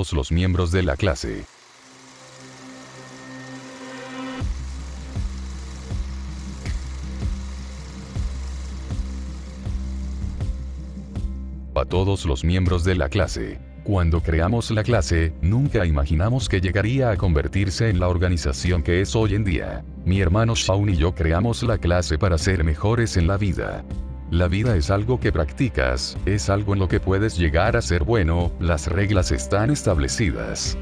todos los miembros de la clase. A todos los miembros de la clase. Cuando creamos la clase, nunca imaginamos que llegaría a convertirse en la organización que es hoy en día. Mi hermano Shaun y yo creamos la clase para ser mejores en la vida. La vida es algo que practicas, es algo en lo que puedes llegar a ser bueno, las reglas están establecidas.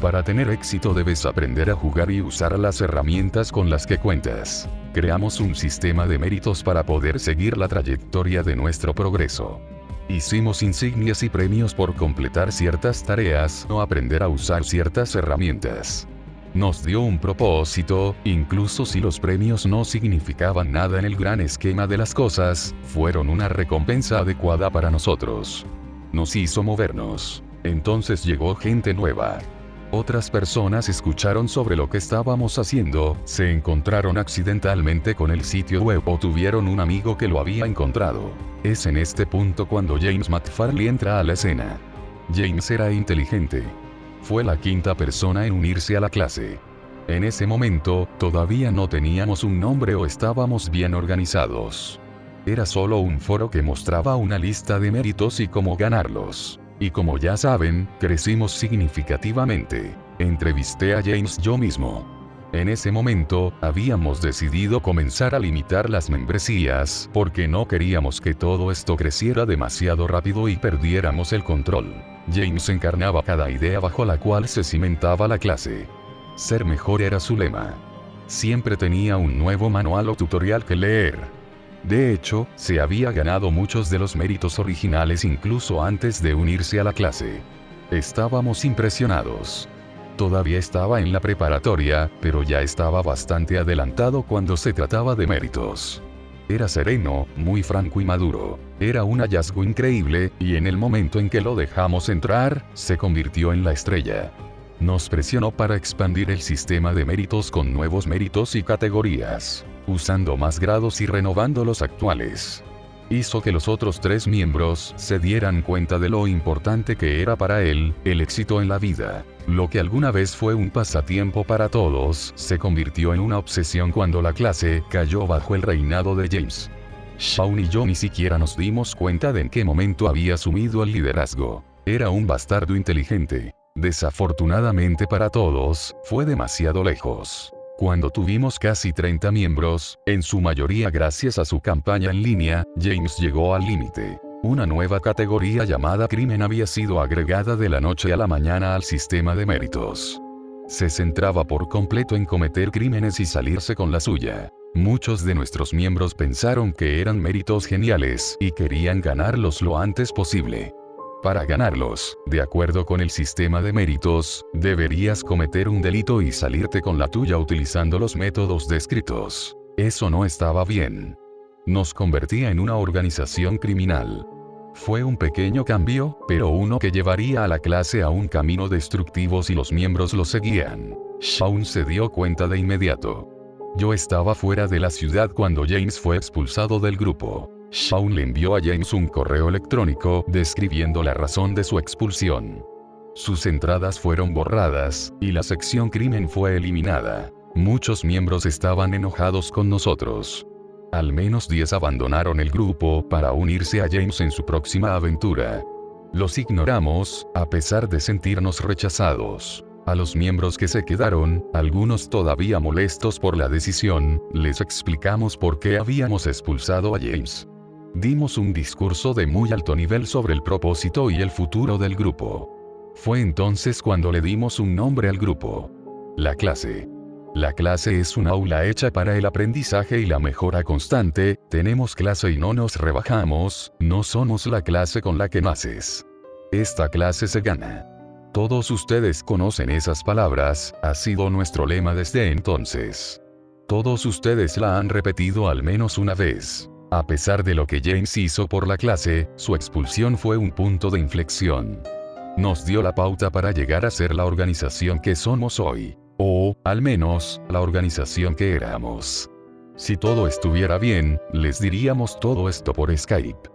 Para tener éxito debes aprender a jugar y usar las herramientas con las que cuentas. Creamos un sistema de méritos para poder seguir la trayectoria de nuestro progreso. Hicimos insignias y premios por completar ciertas tareas o aprender a usar ciertas herramientas. Nos dio un propósito, incluso si los premios no significaban nada en el gran esquema de las cosas, fueron una recompensa adecuada para nosotros. Nos hizo movernos. Entonces llegó gente nueva. Otras personas escucharon sobre lo que estábamos haciendo, se encontraron accidentalmente con el sitio web o tuvieron un amigo que lo había encontrado. Es en este punto cuando James McFarley entra a la escena. James era inteligente. Fue la quinta persona en unirse a la clase. En ese momento, todavía no teníamos un nombre o estábamos bien organizados. Era solo un foro que mostraba una lista de méritos y cómo ganarlos. Y como ya saben, crecimos significativamente. Entrevisté a James yo mismo. En ese momento, habíamos decidido comenzar a limitar las membresías, porque no queríamos que todo esto creciera demasiado rápido y perdiéramos el control. James encarnaba cada idea bajo la cual se cimentaba la clase. Ser mejor era su lema. Siempre tenía un nuevo manual o tutorial que leer. De hecho, se había ganado muchos de los méritos originales incluso antes de unirse a la clase. Estábamos impresionados. Todavía estaba en la preparatoria, pero ya estaba bastante adelantado cuando se trataba de méritos. Era sereno, muy franco y maduro. Era un hallazgo increíble, y en el momento en que lo dejamos entrar, se convirtió en la estrella. Nos presionó para expandir el sistema de méritos con nuevos méritos y categorías, usando más grados y renovando los actuales. Hizo que los otros 3 miembros se dieran cuenta de lo importante que era para él, el éxito en la vida. Lo que alguna vez fue un pasatiempo para todos, se convirtió en una obsesión cuando la clase cayó bajo el reinado de James. Shaun y yo ni siquiera nos dimos cuenta de en qué momento había asumido el liderazgo. Era un bastardo inteligente. Desafortunadamente para todos, fue demasiado lejos. Cuando tuvimos casi 30 miembros, en su mayoría gracias a su campaña en línea, James llegó al límite. Una nueva categoría llamada crimen había sido agregada de la noche a la mañana al sistema de méritos. Se centraba por completo en cometer crímenes y salirse con la suya. Muchos de nuestros miembros pensaron que eran méritos geniales y querían ganarlos lo antes posible. Para ganarlos, de acuerdo con el sistema de méritos, deberías cometer un delito y salirte con la tuya utilizando los métodos descritos. Eso no estaba bien. Nos convertía en una organización criminal. Fue un pequeño cambio, pero uno que llevaría a la clase a un camino destructivo si los miembros lo seguían. Shaun se dio cuenta de inmediato. Yo estaba fuera de la ciudad cuando James fue expulsado del grupo. Shaun le envió a James un correo electrónico describiendo la razón de su expulsión. Sus entradas fueron borradas, y la sección crimen fue eliminada. Muchos miembros estaban enojados con nosotros. Al menos 10 abandonaron el grupo para unirse a James en su próxima aventura. Los ignoramos, a pesar de sentirnos rechazados. A los miembros que se quedaron, algunos todavía molestos por la decisión, les explicamos por qué habíamos expulsado a James. Dimos un discurso de muy alto nivel sobre el propósito y el futuro del grupo. Fue entonces cuando le dimos un nombre al grupo. La clase. La clase es un aula hecha para el aprendizaje y la mejora constante, tenemos clase y no nos rebajamos, no somos la clase con la que naces. Esta clase se gana. Todos ustedes conocen esas palabras, ha sido nuestro lema desde entonces. Todos ustedes la han repetido al menos una vez. A pesar de lo que James hizo por la clase, su expulsión fue un punto de inflexión. Nos dio la pauta para llegar a ser la organización que somos hoy. O, al menos, la organización que éramos. Si todo estuviera bien, les diríamos todo esto por Skype.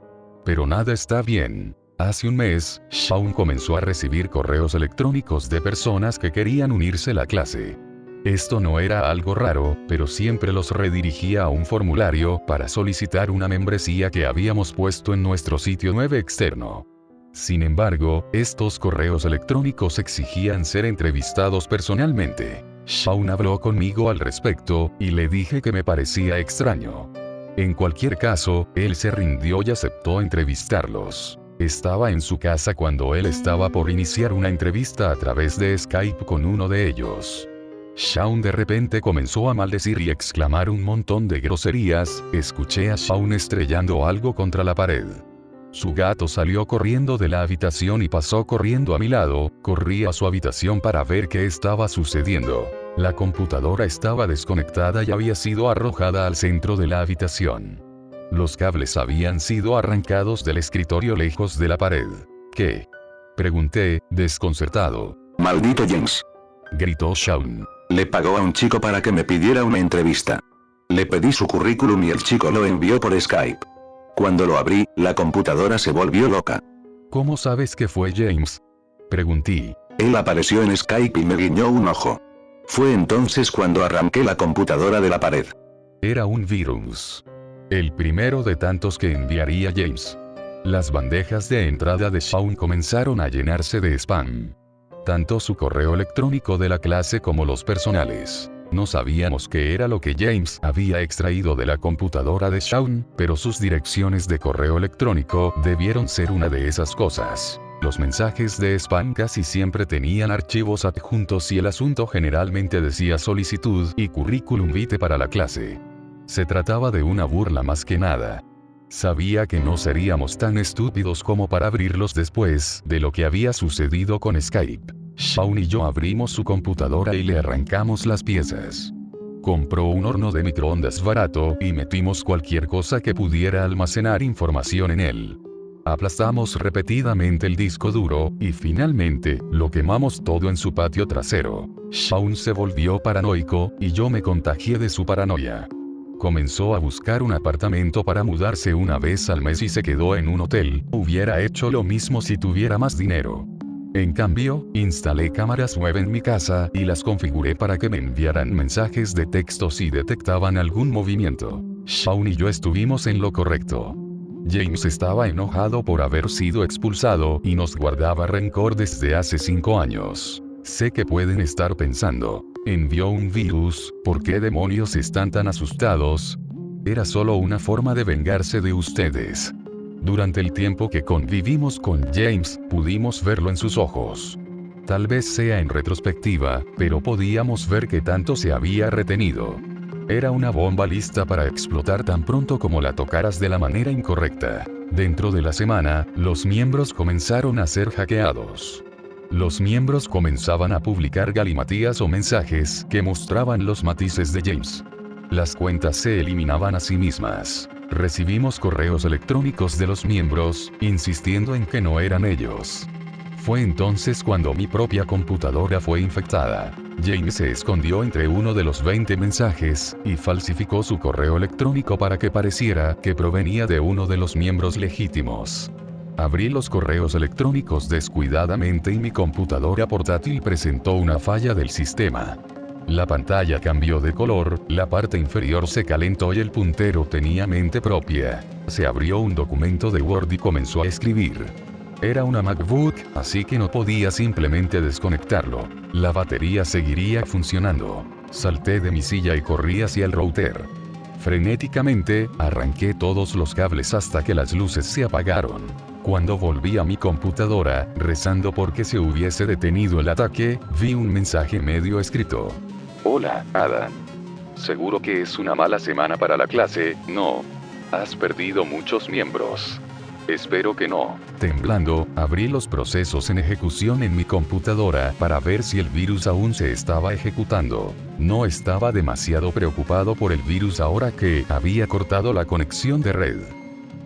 Pero nada está bien. Hace un mes, Shaun comenzó a recibir correos electrónicos de personas que querían unirse a la clase. Esto no era algo raro, pero siempre los redirigía a un formulario para solicitar una membresía que habíamos puesto en nuestro sitio web externo. Sin embargo, estos correos electrónicos exigían ser entrevistados personalmente. Shaun habló conmigo al respecto, y le dije que me parecía extraño. En cualquier caso, él se rindió y aceptó entrevistarlos. Estaba en su casa cuando él estaba por iniciar una entrevista a través de Skype con uno de ellos. Shaun de repente comenzó a maldecir y exclamar un montón de groserías. Escuché a Shaun estrellando algo contra la pared. Su gato salió corriendo de la habitación y pasó corriendo a mi lado. Corrí a su habitación para ver qué estaba sucediendo. La computadora estaba desconectada y había sido arrojada al centro de la habitación. Los cables habían sido arrancados del escritorio lejos de la pared. ¿Qué? Pregunté, desconcertado. Maldito James. Gritó Shaun. Le pagó a un chico para que me pidiera una entrevista. Le pedí su currículum y el chico lo envió por Skype. Cuando lo abrí, la computadora se volvió loca. ¿Cómo sabes que fue James? Pregunté. Él apareció en Skype y me guiñó un ojo. Fue entonces cuando arranqué la computadora de la pared. Era un virus. El primero de tantos que enviaría James. Las bandejas de entrada de Shaun comenzaron a llenarse de spam. Tanto su correo electrónico de la clase como los personales. No sabíamos qué era lo que James había extraído de la computadora de Shaun, pero sus direcciones de correo electrónico debieron ser una de esas cosas. Los mensajes de spam casi siempre tenían archivos adjuntos y el asunto generalmente decía solicitud y currículum vitae para la clase. Se trataba de una burla más que nada. Sabía que no seríamos tan estúpidos como para abrirlos después de lo que había sucedido con Skype. Shaun y yo abrimos su computadora y le arrancamos las piezas. Compró un horno de microondas barato y metimos cualquier cosa que pudiera almacenar información en él. Aplastamos repetidamente el disco duro, y finalmente, lo quemamos todo en su patio trasero. Shaun se volvió paranoico, y yo me contagié de su paranoia. Comenzó a buscar un apartamento para mudarse una vez al mes y se quedó en un hotel. Hubiera hecho lo mismo si tuviera más dinero. En cambio, instalé cámaras web en mi casa y las configuré para que me enviaran mensajes de texto si detectaban algún movimiento. Shaun y yo estuvimos en lo correcto. James estaba enojado por haber sido expulsado y nos guardaba rencor desde hace 5 años. Sé que pueden estar pensando, envió un virus, ¿por qué demonios están tan asustados? Era solo una forma de vengarse de ustedes. Durante el tiempo que convivimos con James, pudimos verlo en sus ojos. Tal vez sea en retrospectiva, pero podíamos ver que tanto se había retenido. Era una bomba lista para explotar tan pronto como la tocaras de la manera incorrecta. Dentro de la semana, los miembros comenzaron a ser hackeados. Los miembros comenzaban a publicar galimatías o mensajes que mostraban los matices de James. Las cuentas se eliminaban a sí mismas. Recibimos correos electrónicos de los miembros, insistiendo en que no eran ellos. Fue entonces cuando mi propia computadora fue infectada. James se escondió entre uno de los 20 mensajes, y falsificó su correo electrónico para que pareciera que provenía de uno de los miembros legítimos. Abrí los correos electrónicos descuidadamente y mi computadora portátil presentó una falla del sistema. La pantalla cambió de color, la parte inferior se calentó y el puntero tenía mente propia. Se abrió un documento de Word y comenzó a escribir. Era una MacBook, así que no podía simplemente desconectarlo. La batería seguiría funcionando. Salté de mi silla y corrí hacia el router. Frenéticamente, arranqué todos los cables hasta que las luces se apagaron. Cuando volví a mi computadora, rezando porque se hubiese detenido el ataque, vi un mensaje medio escrito. Hola, Ada. Seguro que es una mala semana para la clase, ¿no? Has perdido muchos miembros. Espero que no. Temblando, abrí los procesos en ejecución en mi computadora para ver si el virus aún se estaba ejecutando. No estaba demasiado preocupado por el virus ahora que había cortado la conexión de red.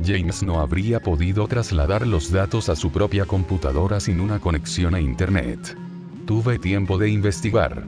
James no habría podido trasladar los datos a su propia computadora sin una conexión a internet. Tuve tiempo de investigar.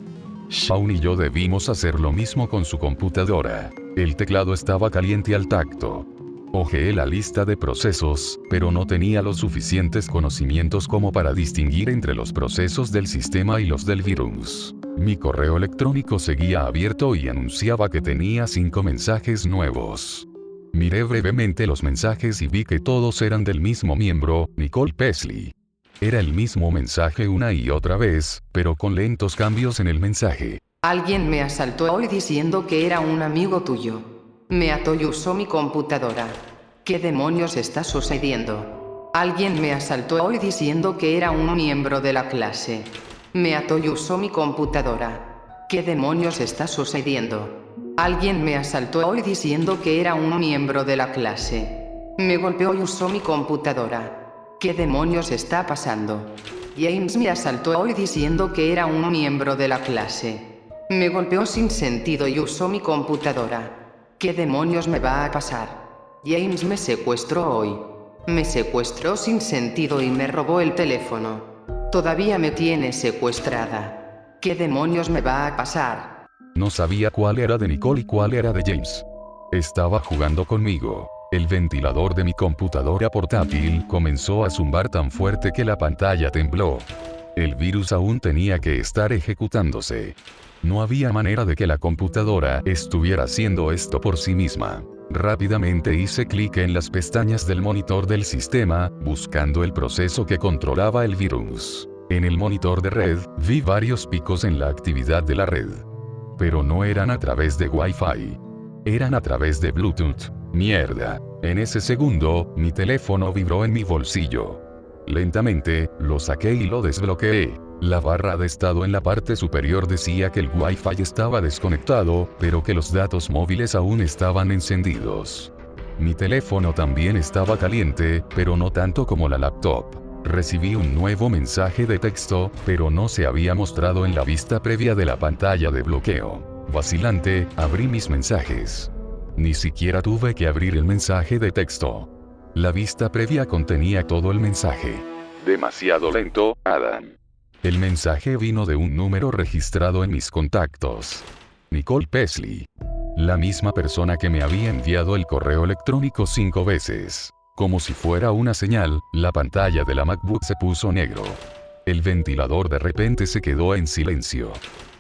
Shaun y yo debimos hacer lo mismo con su computadora. El teclado estaba caliente al tacto. Hojeé la lista de procesos, pero no tenía los suficientes conocimientos como para distinguir entre los procesos del sistema y los del virus. Mi correo electrónico seguía abierto y anunciaba que tenía 5 mensajes nuevos. Miré brevemente los mensajes y vi que todos eran del mismo miembro, Nicole Pesley. Era el mismo mensaje una y otra vez, pero con lentos cambios en el mensaje. Alguien me asaltó hoy diciendo que era un amigo tuyo. Me ató y usó mi computadora. ¿Qué demonios está sucediendo? Alguien me asaltó hoy diciendo que era un miembro de la clase. Me ató y usó mi computadora. ¿Qué demonios está sucediendo? Alguien me asaltó hoy diciendo que era un miembro de la clase. Me golpeó y usó mi computadora. ¿Qué demonios está pasando? James me asaltó hoy diciendo que era un miembro de la clase. Me golpeó sin sentido y usó mi computadora. ¿Qué demonios me va a pasar? James me secuestró hoy. Me secuestró sin sentido y me robó el teléfono. Todavía me tiene secuestrada. ¿Qué demonios me va a pasar? No sabía cuál era de Nicole y cuál era de James. Estaba jugando conmigo. El ventilador de mi computadora portátil comenzó a zumbar tan fuerte que la pantalla tembló. El virus aún tenía que estar ejecutándose. No había manera de que la computadora estuviera haciendo esto por sí misma. Rápidamente hice clic en las pestañas del monitor del sistema, buscando el proceso que controlaba el virus. En el monitor de red, vi varios picos en la actividad de la red. Pero no eran a través de Wi-Fi. Eran a través de Bluetooth. Mierda. En ese segundo, mi teléfono vibró en mi bolsillo. Lentamente, lo saqué y lo desbloqueé. La barra de estado en la parte superior decía que el Wi-Fi estaba desconectado, pero que los datos móviles aún estaban encendidos. Mi teléfono también estaba caliente, pero no tanto como la laptop. Recibí un nuevo mensaje de texto, pero no se había mostrado en la vista previa de la pantalla de bloqueo. Vacilante, abrí mis mensajes. Ni siquiera tuve que abrir el mensaje de texto. La vista previa contenía todo el mensaje. Demasiado lento, Adam. El mensaje vino de un número registrado en mis contactos. Nicole Pesley. La misma persona que me había enviado el correo electrónico 5 veces. Como si fuera una señal, la pantalla de la MacBook se puso negro. El ventilador de repente se quedó en silencio.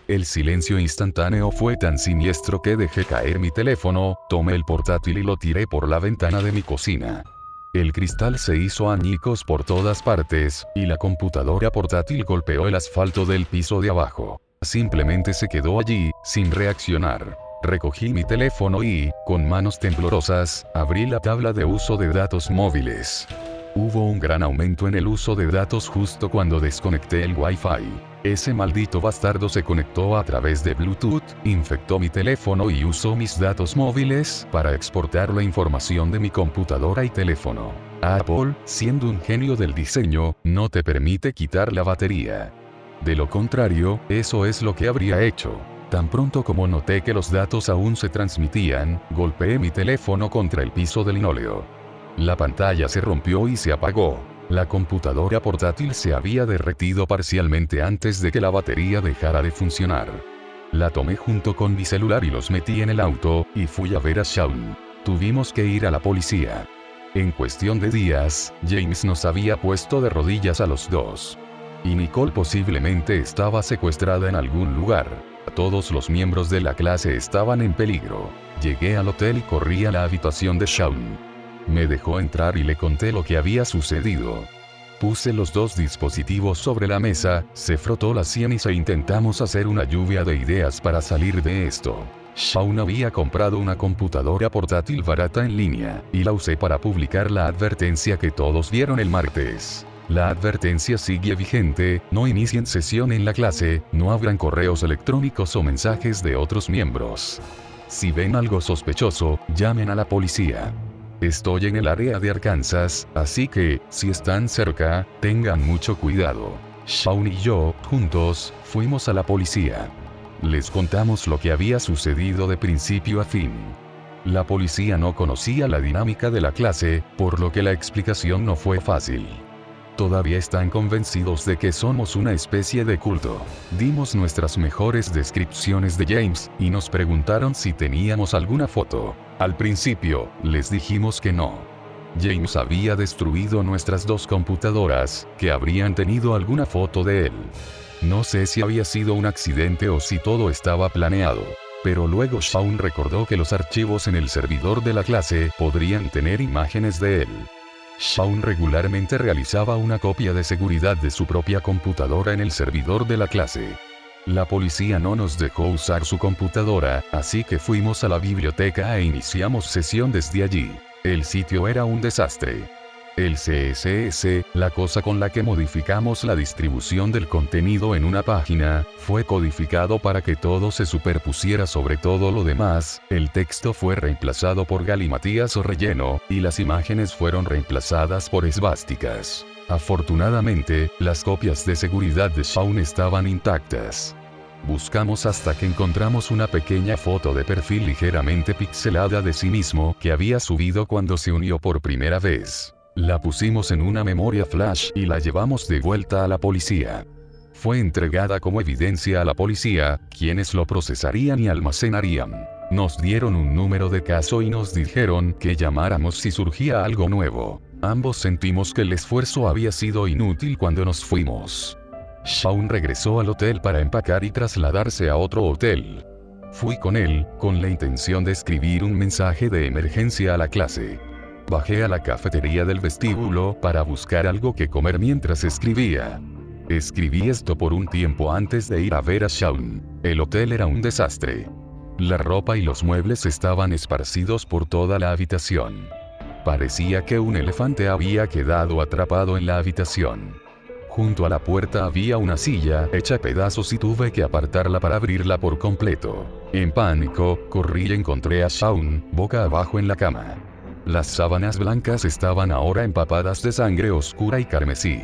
El silencio instantáneo fue tan siniestro que dejé caer mi teléfono, tomé el portátil y lo tiré por la ventana de mi cocina. El cristal se hizo añicos por todas partes, y la computadora portátil golpeó el asfalto del piso de abajo. Simplemente se quedó allí, sin reaccionar. Recogí mi teléfono y, con manos temblorosas, abrí la tabla de uso de datos móviles. Hubo un gran aumento en el uso de datos justo cuando desconecté el Wi-Fi. Ese maldito bastardo se conectó a través de Bluetooth, infectó mi teléfono y usó mis datos móviles para exportar la información de mi computadora y teléfono. Apple, siendo un genio del diseño, no te permite quitar la batería. De lo contrario, eso es lo que habría hecho. Tan pronto como noté que los datos aún se transmitían, golpeé mi teléfono contra el piso de linóleo. La pantalla se rompió y se apagó. La computadora portátil se había derretido parcialmente antes de que la batería dejara de funcionar. La tomé junto con mi celular y los metí en el auto, y fui a ver a Shaun. Tuvimos que ir a la policía. En cuestión de días, James nos había puesto de rodillas a los dos. Y Nicole posiblemente estaba secuestrada en algún lugar. Todos los miembros de la clase estaban en peligro. Llegué al hotel y corrí a la habitación de Shaun. Me dejó entrar y le conté lo que había sucedido. Puse los 2 dispositivos sobre la mesa, se frotó las sienes e intentamos hacer una lluvia de ideas para salir de esto. Shaun había comprado una computadora portátil barata en línea, y la usé para publicar la advertencia que todos vieron el martes. La advertencia sigue vigente: no inicien sesión en la clase, no abran correos electrónicos o mensajes de otros miembros. Si ven algo sospechoso, llamen a la policía. Estoy en el área de Arkansas, así que, si están cerca, tengan mucho cuidado. Shaun y yo, juntos, fuimos a la policía. Les contamos lo que había sucedido de principio a fin. La policía no conocía la dinámica de la clase, por lo que la explicación no fue fácil. todavía están convencidos de que somos una especie de culto. Dimos nuestras mejores descripciones de James, y nos preguntaron si teníamos alguna foto. Al principio, les dijimos que no. James había destruido nuestras 2 computadoras, que habrían tenido alguna foto de él. No sé si había sido un accidente o si todo estaba planeado. Pero luego Shaun recordó que los archivos en el servidor de la clase podrían tener imágenes de él. Shaun regularmente realizaba una copia de seguridad de su propia computadora en el servidor de la clase. La policía no nos dejó usar su computadora, así que fuimos a la biblioteca e iniciamos sesión desde allí. El sitio era un desastre. El CSS, la cosa con la que modificamos la distribución del contenido en una página, fue codificado para que todo se superpusiera sobre todo lo demás, el texto fue reemplazado por galimatías o relleno, y las imágenes fueron reemplazadas por esvásticas. Afortunadamente, las copias de seguridad de Shaun estaban intactas. Buscamos hasta que encontramos una pequeña foto de perfil ligeramente pixelada de sí mismo que había subido cuando se unió por primera vez. La pusimos en una memoria flash y la llevamos de vuelta a la policía. Fue entregada como evidencia a la policía, quienes lo procesarían y almacenarían. Nos dieron un número de caso y nos dijeron que llamáramos si surgía algo nuevo. Ambos sentimos que el esfuerzo había sido inútil cuando nos fuimos. Shaun regresó al hotel para empacar y trasladarse a otro hotel. Fui con él, con la intención de escribir un mensaje de emergencia a la clase. Bajé a la cafetería del vestíbulo para buscar algo que comer mientras escribía. Escribí esto por un tiempo antes de ir a ver a Shaun. El hotel era un desastre. La ropa y los muebles estaban esparcidos por toda la habitación. Parecía que un elefante había quedado atrapado en la habitación. Junto a la puerta había una silla hecha pedazos y tuve que apartarla para abrirla por completo. En pánico, corrí y encontré a Shaun, boca abajo en la cama. Las sábanas blancas estaban ahora empapadas de sangre oscura y carmesí.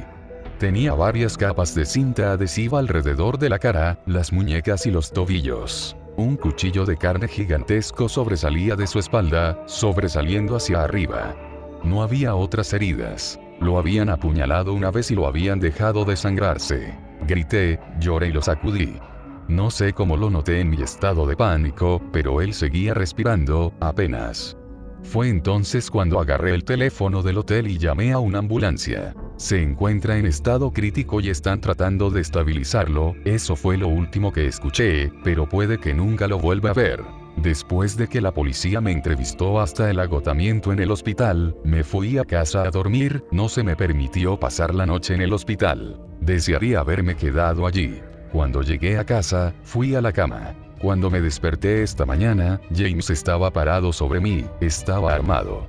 Tenía varias capas de cinta adhesiva alrededor de la cara, las muñecas y los tobillos. Un cuchillo de carne gigantesco sobresalía de su espalda, sobresaliendo hacia arriba. No había otras heridas. Lo habían apuñalado una vez y lo habían dejado desangrarse. Grité, lloré y lo sacudí. No sé cómo lo noté en mi estado de pánico, pero él seguía respirando, apenas. Fue entonces cuando agarré el teléfono del hotel y llamé a una ambulancia. Se encuentra en estado crítico y están tratando de estabilizarlo, eso fue lo último que escuché, pero puede que nunca lo vuelva a ver. Después de que la policía me entrevistó hasta el agotamiento en el hospital, me fui a casa a dormir, no se me permitió pasar la noche en el hospital. Desearía haberme quedado allí. Cuando llegué a casa, fui a la cama. Cuando me desperté esta mañana, James estaba parado sobre mí, estaba armado.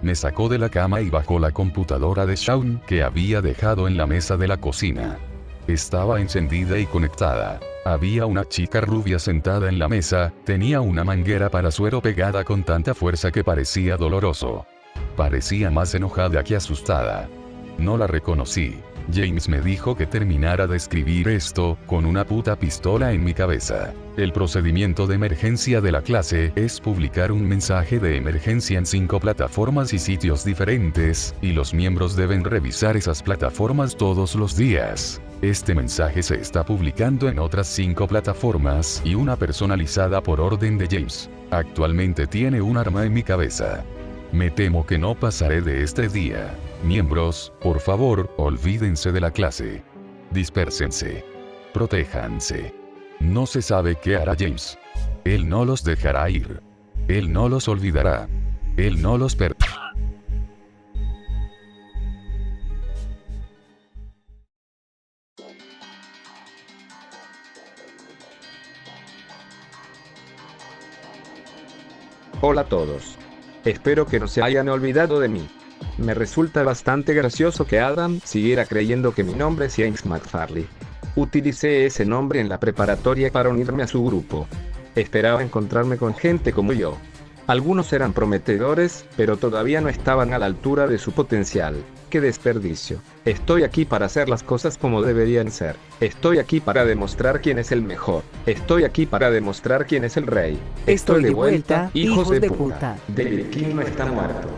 Me sacó de la cama y bajó la computadora de Shaun que había dejado en la mesa de la cocina. Estaba encendida y conectada. Había una chica rubia sentada en la mesa, tenía una manguera para suero pegada con tanta fuerza que parecía doloroso. Parecía más enojada que asustada. No la reconocí. James me dijo que terminara de escribir esto, con una puta pistola en mi cabeza. El procedimiento de emergencia de la clase es publicar un mensaje de emergencia en 5 plataformas y sitios diferentes, y los miembros deben revisar esas plataformas todos los días. Este mensaje se está publicando en otras 5 plataformas y una personalizada por orden de James. Actualmente tiene un arma en mi cabeza. Me temo que no pasaré de este día. Miembros, por favor, olvídense de la clase. Dispérsense. Protéjanse. No se sabe qué hará James. Él no los dejará ir. Él no los olvidará. Él no los Hola a todos. Espero que no se hayan olvidado de mí. Me resulta bastante gracioso que Adam siguiera creyendo que mi nombre es James McFarley. Utilicé ese nombre en la preparatoria para unirme a su grupo. Esperaba encontrarme con gente como yo. Algunos eran prometedores, pero todavía no estaban a la altura de su potencial. ¡Qué desperdicio! Estoy aquí para hacer las cosas como deberían ser. Estoy aquí para demostrar quién es el mejor. Estoy aquí para demostrar quién es el rey. Estoy de vuelta, hijos de puta. David King no está muerto.